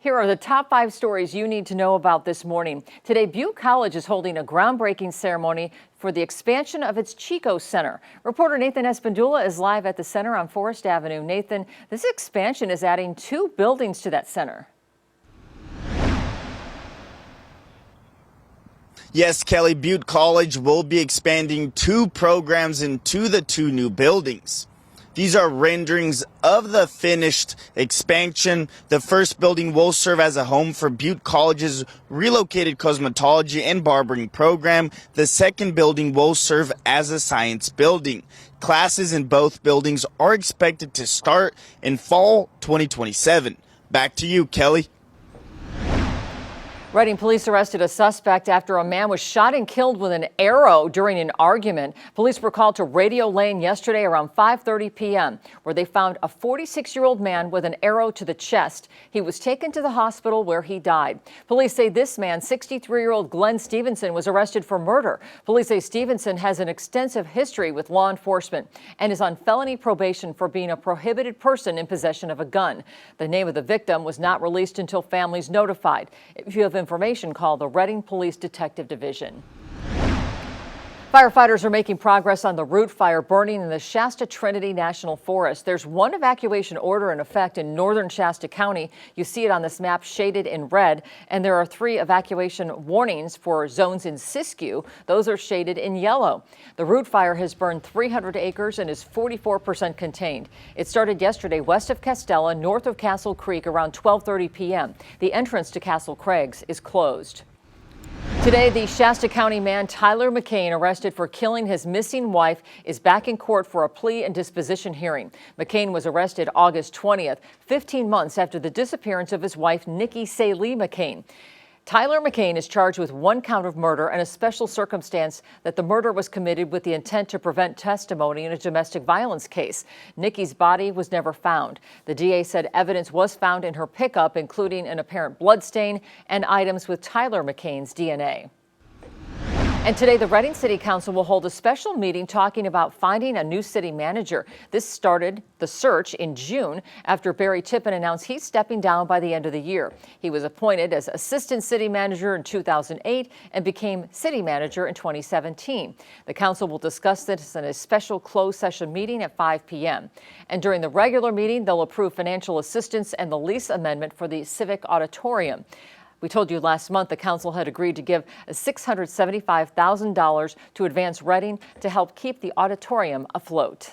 Here are the top 5 stories you need to know about this morning. Today, Butte College is holding a groundbreaking ceremony for the expansion of its Chico Center. Reporter Nathan Espandula is live at the center on Forest Avenue. Nathan, this expansion is adding 2 buildings to that center. Yes, Kelly, Butte College will be expanding 2 programs into the 2 new buildings. These are renderings of the finished expansion. The first building will serve as a home for Butte College's relocated cosmetology and barbering program. The second building will serve as a science building. Classes in both buildings are expected to start in fall 2027. Back to you, Kelly. Reading police arrested a suspect after a man was shot and killed with an arrow during an argument. Police were called to Radio Lane yesterday around 5:30 p.m., where they found a 46-year-old man with an arrow to the chest. He was taken to the hospital where he died. Police say this man, 63-year-old Glenn Stevenson, was arrested for murder. Police say Stevenson has an extensive history with law enforcement and is on felony probation for being a prohibited person in possession of a gun. The name of the victim was not released until families notified. If you have information, call the Reading Police Detective Division. Firefighters are making progress on the root fire burning in the Shasta Trinity National Forest. There's one evacuation order in effect in northern Shasta County. You see it on this map shaded in red. And there are 3 evacuation warnings for zones in Siskiyou. Those are shaded in yellow. The root fire has burned 300 acres and is 44% contained. It started yesterday west of Castella, north of Castle Creek around 12:30 p.m. The entrance to Castle Craigs is closed. Today, the Shasta County man Tyler McCain, arrested for killing his missing wife, is back in court for a plea and disposition hearing. McCain was arrested August 20th, 15 months after the disappearance of his wife, Nikki Salee McCain. Tyler McCain is charged with 1 count of murder and a special circumstance that the murder was committed with the intent to prevent testimony in a domestic violence case. Nikki's body was never found. The DA said evidence was found in her pickup, including an apparent bloodstain and items with Tyler McCain's DNA. And today, the Reading City Council will hold a special meeting talking about finding a new city manager. This started the search in June after Barry Tippin announced he's stepping down by the end of the year. He was appointed as assistant city manager in 2008 and became city manager in 2017. The council will discuss this in a special closed session meeting at 5 p.m. And during the regular meeting, they'll approve financial assistance and the lease amendment for the Civic Auditorium. We told you last month the council had agreed to give $675,000 to Advance Reading to help keep the auditorium afloat.